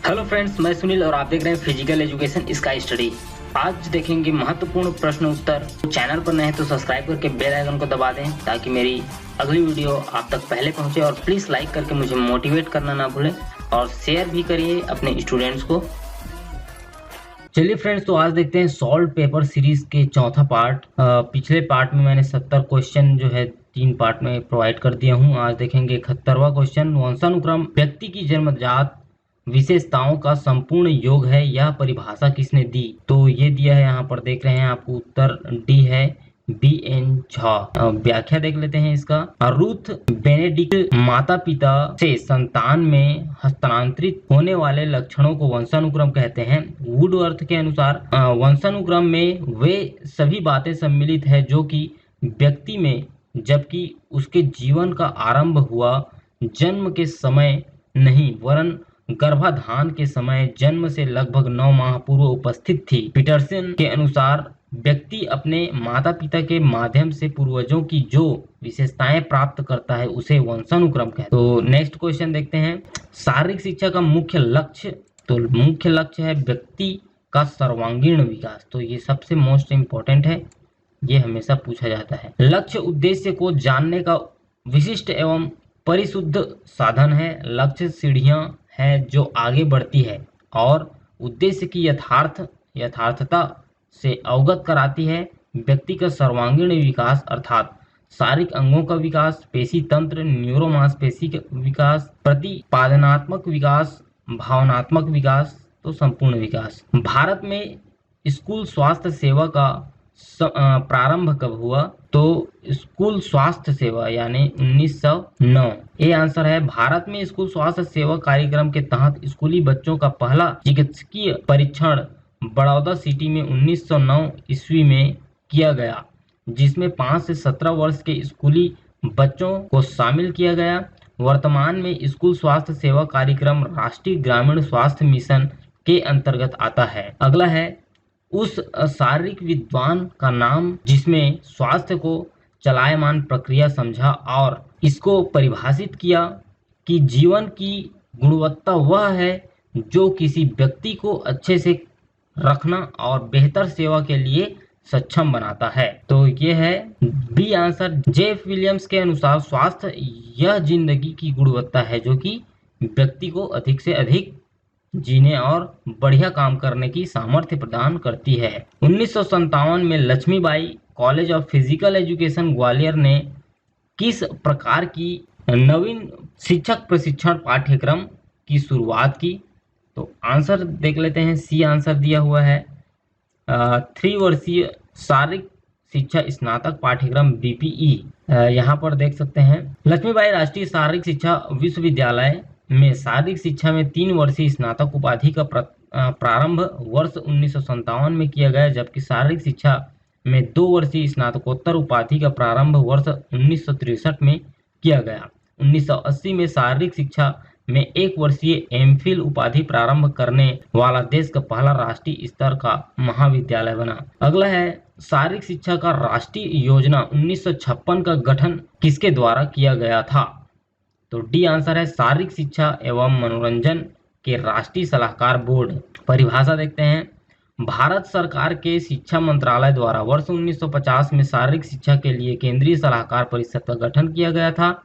Hello friends, मैं सुनील और आप देख रहे हैं फिजिकल एजुकेशन स्काई स्टडी। आज देखेंगे महत्वपूर्ण प्रश्न उत्तर। चैनल पर नए हैं तो सब्सक्राइब करके बेल आइकन को दबा दें ताकि मेरी अगली वीडियो आप तक पहले पहुंचे। और प्लीज लाइक करके मुझे मोटिवेट करना ना भूलें और शेयर भी करिए अपने स्टूडेंट्स को। चलिए फ्रेंड्स, तो आज देखते हैं सॉल्व पेपर सीरीज के चौथा पार्ट। पिछले पार्ट में मैंने 70 क्वेश्चन जो है 3 पार्ट में प्रोवाइड कर दिया हूं। आज देखेंगे 71वां क्वेश्चन। वंशानुक्रम व्यक्ति की जन्मजात विशेषताओं का संपूर्ण योग है, यह परिभाषा किसने दी? तो ये दिया है, यहाँ पर देख रहे हैं आपको उत्तर डी है, BN झा। व्याख्या देख लेते हैं इसका। रूथ बेनेडिक्ट माता पिता से संतान में हस्तांतरित होने वाले लक्षणों को वंशानुक्रम कहते हैं। वुडवर्थ के अनुसार वंशानुक्रम में वे सभी बातें सम्मिलित है जो कि व्यक्ति में जबकि उसके जीवन का आरंभ हुआ जन्म के समय नहीं वरन गर्भाधान के समय जन्म से लगभग 9 माह पूर्व उपस्थित थी। पीटरसन के अनुसार व्यक्ति अपने माता पिता के माध्यम से पूर्वजों की जो विशेषताएं प्राप्त करता है उसे वंशानुक्रम कहते हैं। तो नेक्स्ट क्वेश्चन देखते हैं। शारीरिक शिक्षा का मुख्य लक्ष्य, तो मुख्य लक्ष्य है व्यक्ति का सर्वांगीण विकास। तो ये सबसे मोस्ट इम्पोर्टेंट है, ये हमेशा पूछा जाता है। लक्ष्य उद्देश्य को जानने का विशिष्ट एवं परिशुद्ध साधन है। लक्ष्य सीढ़ियां है जो आगे बढ़ती है और उद्देश्य की यथार्थता से अवगत कराती है। व्यक्ति का सर्वांगीण विकास अर्थात शारीरिक अंगों का विकास, पेशी तंत्र, न्यूरोमांसपेशी का विकास, प्रतिपादनात्मक विकास, भावनात्मक विकास, तो संपूर्ण विकास। भारत में स्कूल स्वास्थ्य सेवा का प्रारंभ कब हुआ? तो स्कूल स्वास्थ्य सेवा यानी 1909। ये आंसर है। भारत में स्कूल स्वास्थ्य सेवा कार्यक्रम के तहत स्कूली बच्चों का पहला चिकित्सकीय परीक्षण बड़ौदा सिटी में 1909 ईस्वी में किया गया, जिसमें 5 से 17 वर्ष के स्कूली बच्चों को शामिल किया गया। वर्तमान में स्कूल स्वास्थ्य सेवा कार्यक्रम राष्ट्रीय ग्रामीण स्वास्थ्य मिशन के अंतर्गत आता है। अगला है, उस शारीरिक विद्वान का नाम जिसमें स्वास्थ्य को चलायमान प्रक्रिया समझा और इसको परिभाषित किया कि जीवन की गुणवत्ता वह है जो किसी व्यक्ति को अच्छे से रखना और बेहतर सेवा के लिए सक्षम बनाता है। तो ये है बी आंसर। जेफ विलियम्स के अनुसार स्वास्थ्य यह जिंदगी की गुणवत्ता है जो कि व्यक्ति को अधिक से अधिक जीने और बढ़िया काम करने की सामर्थ्य प्रदान करती है। 1957 में Lakshmibai college of physical education Gwalior ने किस प्रकार की नवीन शिक्षक प्रशिक्षण पाठ्यक्रम की शुरुआत की? तो आंसर देख लेते हैं। सी आंसर दिया हुआ है। 3 वर्षीय शारीरिक शिक्षा स्नातक पाठ्यक्रम BPE। यहाँ पर देख सकते हैं लक्ष्मीबाई राष्ट्रीय शारीरिक शिक्षा विश्वविद्यालय में शारीरिक शिक्षा में 3 वर्षीय स्नातक उपाधि का प्रारंभ वर्ष 1957 में किया गया, जबकि शारीरिक शिक्षा में 2 वर्षीय स्नातकोत्तर उपाधि का प्रारंभ वर्ष 1963 में किया गया। 1980 में शारीरिक शिक्षा में 1 वर्षीय MPhil उपाधि प्रारंभ करने वाला देश का पहला राष्ट्रीय स्तर का महाविद्यालय बना। अगला है, शारीरिक शिक्षा का राष्ट्रीय योजना 1956 का गठन किसके द्वारा किया गया था? तो डी आंसर है, शारीरिक शिक्षा एवं मनोरंजन के राष्ट्रीय सलाहकार बोर्ड। परिभाषा देखते हैं। भारत सरकार के शिक्षा मंत्रालय द्वारा वर्ष 1950 में शारीरिक शिक्षा के लिए केंद्रीय सलाहकार परिषद का गठन किया गया था।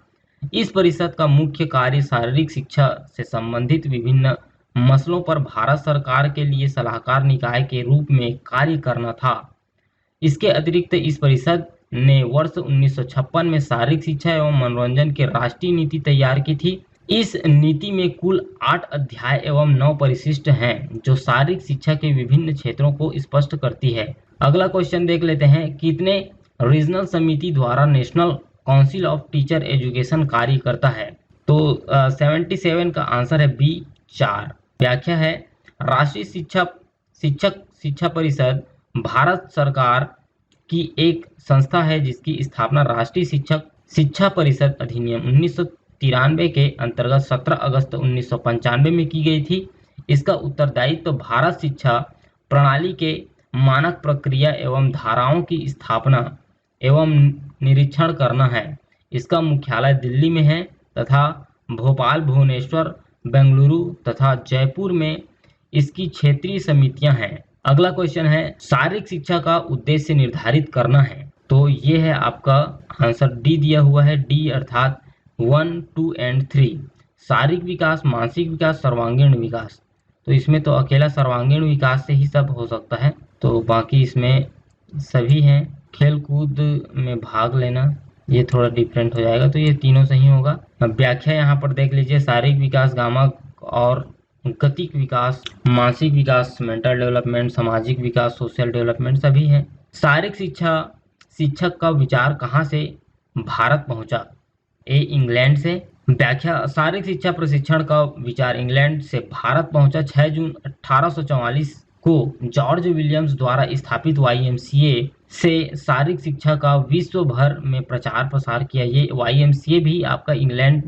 इस परिषद का मुख्य कार्य शारीरिक शिक्षा से संबंधित विभिन्न मसलों पर भारत सरकार के लिए सलाहकार निकाय के रूप में कार्य करना था। इसके अतिरिक्त इस परिषद ने वर्ष 1956 में शारीरिक शिक्षा एवं मनोरंजन की राष्ट्रीय नीति तैयार की थी। इस नीति में कुल 8 अध्याय एवं 9 परिशिष्ट हैं जो शारीरिक शिक्षा के विभिन्न क्षेत्रों को स्पष्ट करती है। अगला क्वेश्चन देख लेते हैं। कितने रीजनल समिति द्वारा national council of teacher education कार्य करता है? तो 77 का आंसर है बी 4। व्याख्या है, राष्ट्रीय शिक्षा परिषद भारत सरकार की एक संस्था है जिसकी स्थापना राष्ट्रीय शिक्षा परिषद अधिनियम 1993 के अंतर्गत 17 अगस्त 1995 में की गई थी। इसका उत्तरदायित्व तो भारत शिक्षा प्रणाली के मानक प्रक्रिया एवं धाराओं की स्थापना एवं निरीक्षण करना है। इसका मुख्यालय दिल्ली में है तथा भोपाल, भुवनेश्वर, बेंगलुरु तथा जयपुर में इसकी क्षेत्रीय समितियां हैं। अगला क्वेश्चन है, शारीरिक शिक्षा का उद्देश्य निर्धारित करना है। तो ये है आपका आंसर डी दिया हुआ है, डी अर्थात 1, 2 एंड 3। शारीरिक विकास, मानसिक विकास, सर्वांगीण विकास। तो इसमें तो अकेला सर्वांगीण विकास से ही सब हो सकता है, तो बाकी इसमें सभी हैं। खेल कूद में भाग लेना, ये थोड़ा डिफरेंट हो जाएगा, तो ये तीनों सही होगा। अब व्याख्या यहाँ पर देख लीजिए, शारीरिक विकास गामा और गतिक विकास, मानसिक विकास मेंटल डेवलपमेंट, सामाजिक विकास सोशल डेवलपमेंट सभी हैं। शारीरिक शिक्षा शिक्षक का विचार कहाँ से भारत पहुंचा? ए इंग्लैंड से। व्याख्या, शारीरिक शिक्षा प्रशिक्षण का विचार इंग्लैंड से भारत पहुंचा 6 जून 1844 को जॉर्ज विलियम्स द्वारा स्थापित YMCA से शारीरिक शिक्षा का विश्व भर में प्रचार प्रसार किया। ये YMCA भी आपका इंग्लैंड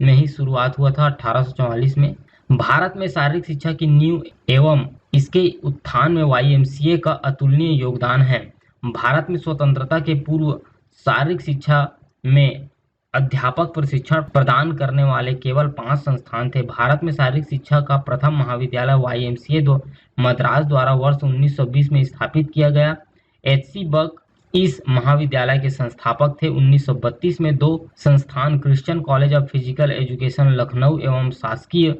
में ही शुरुआत हुआ था 1844 में। भारत में शारीरिक शिक्षा की नींव एवं इसके उत्थान में YMCA का अतुलनीय योगदान है। भारत में स्वतंत्रता के पूर्व शारीरिक शिक्षा में अध्यापक प्रशिक्षण प्रदान करने वाले केवल 5 संस्थान थे। भारत में शारीरिक शिक्षा का प्रथम महाविद्यालय YMCA मद्रास द्वारा वर्ष 1920 में स्थापित किया गया। HC बक इस महाविद्यालय के संस्थापक थे। 1932 में 2 संस्थान Christian college of physical education Lucknow एवं शासकीय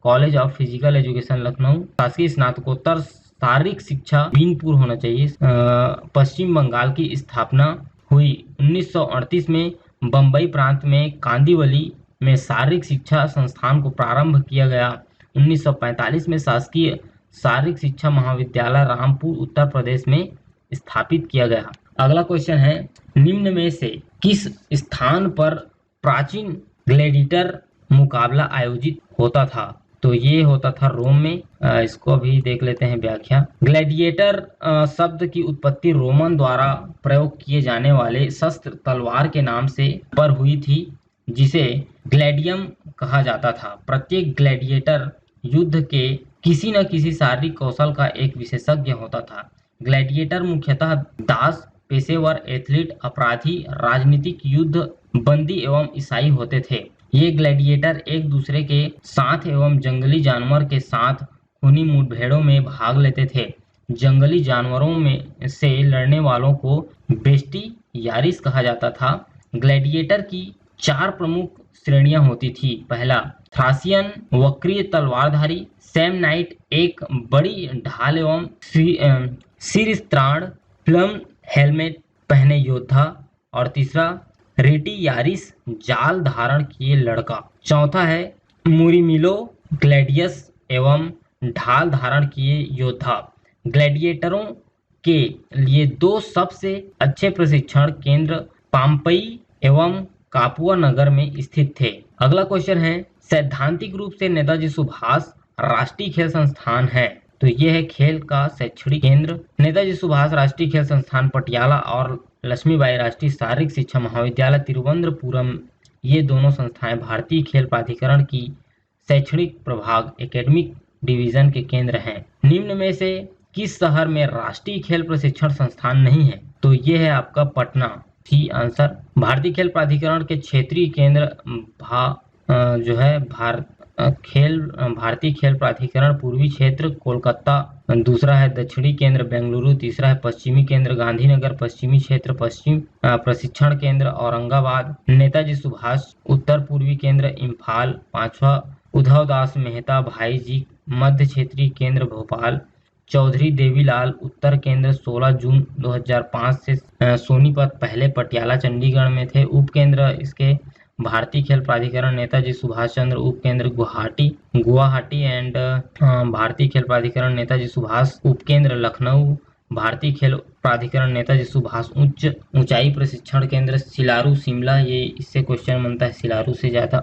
college of physical education Lucknow, शासकीय स्नातकोत्तर शारीरिक शिक्षा बीनपुर होना चाहिए, पश्चिम बंगाल की स्थापना हुई। 1938 में बम्बई प्रांत में कांदिवली में शारीरिक शिक्षा संस्थान को प्रारंभ किया गया। 1945 में शासकीय शारीरिक शिक्षा महाविद्यालय रामपुर उत्तर प्रदेश में स्थापित किया गया। अगला क्वेश्चन है, निम्न में से किस स्थान पर प्राचीन ग्लैडिएटर मुकाबला आयोजित होता था? तो ये होता था रोम में। इसको अभी देख लेते हैं व्याख्या। ग्लैडिएटर शब्द की उत्पत्ति रोमन द्वारा प्रयोग किए जाने वाले शस्त्र तलवार के नाम से पर हुई थी, जिसे ग्लैडियम कहा जाता था। प्रत्येक ग्लैडिएटर युद्ध के किसी न किसी शारीरिक कौशल का एक विशेषज्ञ होता था। ग्लैडिएटर मुख्यतः दास, पेशेवर, एथलीट, अपराधी, राजनीतिक युद्ध बंदी एवं ईसाई होते थे। ये ग्लैडिएटर एक दूसरे के साथ एवं जंगली जानवर के साथ खूनी मुठभेड़ों में भाग लेते थे। जंगली जानवरों में से लड़ने वालों को बेस्टियारिस कहा जाता था। ग्लैडिएटर की 4 प्रमुख श्रेणियां होती थी। पहला, थ्रासियन वक्रीय तलवारधारी। सैमनाइट एक बड़ी ढाल एवं सिरस्त्राण प्लम हेलमेट पहने योद्धा। और तीसरा, रेटियारिस जाल धारण किए लड़का। चौथा है मुरिमिलो ग्लैडियस एवं ढाल धारण किए योद्धा। ग्लैडिएटरों के लिए 2 सबसे अच्छे प्रशिक्षण केंद्र पाम्पई एवं कापुआ नगर में स्थित थे। अगला क्वेश्चन है, सैद्धांतिक रूप से नेताजी सुभाष राष्ट्रीय खेल संस्थान है। तो यह है खेल का शैक्षणिक केंद्र। नेताजी सुभाष राष्ट्रीय खेल संस्थान पटियाला और लक्ष्मीबाई राष्ट्रीय शारीरिक शिक्षा महाविद्यालय तिरुवनंतपुरम, ये दोनों संस्थाएं भारतीय खेल प्राधिकरण की शैक्षणिक प्रभाग एकेडमिक डिवीजन के केंद्र हैं। निम्न में से किस शहर में राष्ट्रीय खेल प्रशिक्षण संस्थान नहीं है? तो ये है आपका पटना, सी आंसर। भारतीय खेल प्राधिकरण के क्षेत्रीय केंद्र भारतीय खेल प्राधिकरण पूर्वी क्षेत्र कोलकाता, दूसरा है दक्षिणी केंद्र बेंगलुरु, तीसरा है पश्चिमी केंद्र गांधीनगर, पश्चिमी क्षेत्र पश्चिम प्रशिक्षण केंद्र औरंगाबाद, नेताजी सुभाष उत्तर पूर्वी केंद्र इम्फाल, पांचवा उद्धव दास मेहता भाईजी मध्य क्षेत्रीय केंद्र भोपाल, चौधरी देवीलाल उत्तर केंद्र 16 जून 2005 से सोनीपत, पहले पटियाला चंडीगढ़ में थे। उप केंद्र इसके भारतीय खेल प्राधिकरण नेताजी सुभाष चंद्र उप केंद्र गुवाहाटी एंड भारतीय खेल प्राधिकरण नेताजी सुभाष उप केंद्र लखनऊ, भारतीय खेल प्राधिकरण नेताजी सुभाष ऊंचाई प्रशिक्षण केंद्र सिलारू शिमला, ये इससे क्वेश्चन बनता है सिलारू से ज्यादा।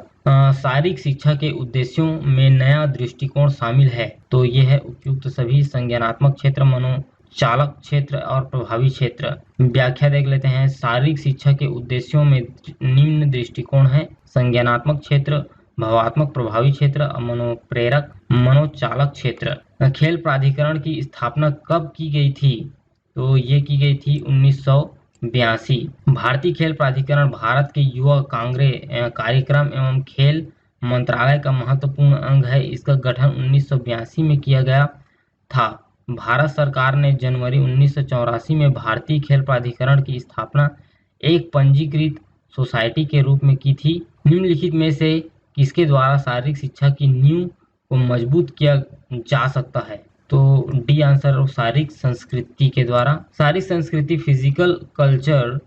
शारीरिक शिक्षा के उद्देश्यों में नया दृष्टिकोण शामिल है। तो ये है उपयुक्त सभी, संज्ञानात्मक क्षेत्र, मनोचालक क्षेत्र और प्रभावी क्षेत्र। व्याख्या देख लेते हैं। शारीरिक शिक्षा के उद्देश्यों में निम्न दृष्टिकोण है: संज्ञानात्मक क्षेत्र, भावात्मक प्रभावी क्षेत्र, मनोप्रेरक मनोचालक क्षेत्र। खेल प्राधिकरण की स्थापना कब की गई थी? तो ये की गई थी 1982। भारतीय खेल प्राधिकरण भारत के युवा कार्यक्रम एवं खेल मंत्रालय का महत्वपूर्ण अंग है। इसका गठन 1982 में किया गया था। भारत सरकार ने जनवरी 1984 में भारतीय खेल प्राधिकरण की स्थापना एक पंजीकृत सोसाइटी के रूप में की थी। निम्नलिखित में से किसके द्वारा शारीरिक शिक्षा की नींव को मजबूत किया जा सकता है? तो डी आंसर, शारीरिक संस्कृति के द्वारा। शारीरिक संस्कृति फिजिकल कल्चर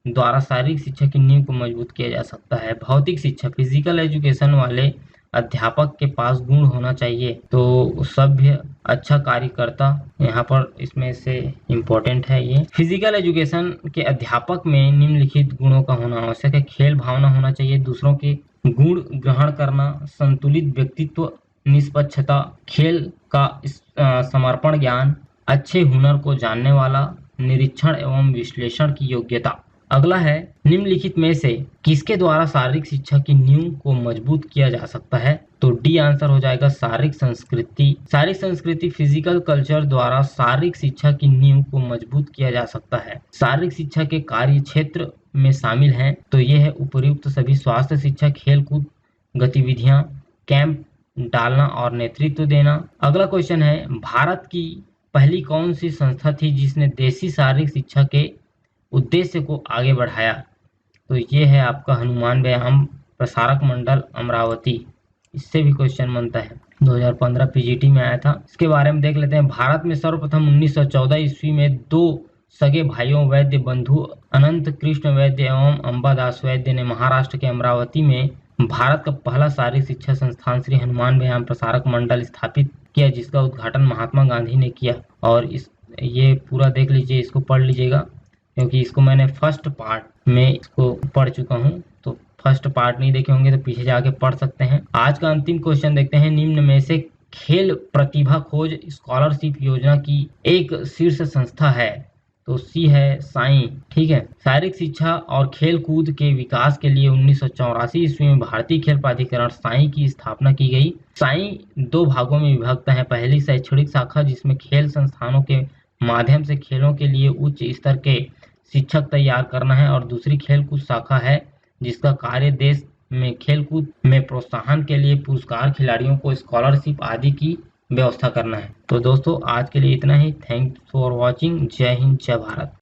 द्वारा शारीरिक शिक्षा की नींव को मजबूत किया जा सकता है। भौतिक शिक्षा, फिजिकल एजुकेशन वाले अध्यापक के पास गुण होना चाहिए। तो सभ्य, अच्छा कार्यकर्ता, यहाँ पर इसमें से इम्पोर्टेंट है ये। फिजिकल एजुकेशन के अध्यापक में निम्नलिखित गुणों का होना आवश्यक है। खेल भावना होना चाहिए, दूसरों के गुण ग्रहण करना, संतुलित व्यक्तित्व, निष्पक्षता, खेल का समर्पण ज्ञान, अच्छे हुनर को जानने वाला, निरीक्षण एवं विश्लेषण की योग्यता। अगला है, निम्नलिखित में से किसके द्वारा शारीरिक शिक्षा की नींव को मजबूत किया जा सकता है? तो डी आंसर हो जाएगा, शारीरिक संस्कृति। शारीरिक संस्कृति फिजिकल कल्चर द्वारा शारीरिक शिक्षा की नींव को मजबूत किया जा सकता है। शारीरिक शिक्षा के कार्य क्षेत्र में शामिल हैं तो ये है उपर्युक्त सभी: स्वास्थ्य शिक्षा, खेलकूद गतिविधियां, कैंप डालना और नेतृत्व देना। अगला क्वेश्चन है, भारत की पहली कौन सी संस्था थी जिसने देशी शारीरिक शिक्षा के उद्देश्य को आगे बढ़ाया? तो ये है आपका हनुमान व्यायाम प्रसारक मंडल अमरावती। इससे भी क्वेश्चन बनता है, 2015 पीजीटी में आया था। इसके बारे में देख लेते हैं। भारत में सर्वप्रथम 1914 ईस्वी में दो सगे भाइयों वैद्य बंधु अनंत कृष्ण वैद्य एवं अंबादास वैद्य ने महाराष्ट्र के अमरावती में भारत का पहला शारीरिक शिक्षा संस्थान श्री हनुमान व्यायाम प्रसारक मंडल स्थापित किया, जिसका उद्घाटन महात्मा गांधी ने किया। और ये पूरा देख लीजिए, इसको पढ़ लीजिएगा, क्योंकि इसको मैंने फर्स्ट पार्ट में इसको पढ़ चुका हूँ। तो फर्स्ट पार्ट नहीं देखे होंगे तो पीछे जाके पढ़ सकते हैं। आज का अंतिम क्वेश्चन देखते हैं। निम्न में से खेल प्रतिभा खोज स्कॉलरशिप योजना की एक शीर्ष संस्था है? तो सी है साई। ठीक है। शारीरिक शिक्षा और खेल कूद के विकास के लिए 1984 ईस्वी में भारतीय खेल प्राधिकरण साई की स्थापना की गई। साई दो भागों में विभक्त है। पहली शैक्षणिक शाखा, जिसमें खेल संस्थानों के माध्यम से खेलों के लिए उच्च स्तर के शिक्षक तैयार करना है, और दूसरी खेलकूद शाखा है, जिसका कार्य देश में खेलकूद में प्रोत्साहन के लिए पुरस्कार, खिलाड़ियों को स्कॉलरशिप आदि की व्यवस्था करना है। तो दोस्तों आज के लिए इतना ही। Thanks for watching. जय हिंद, जय भारत।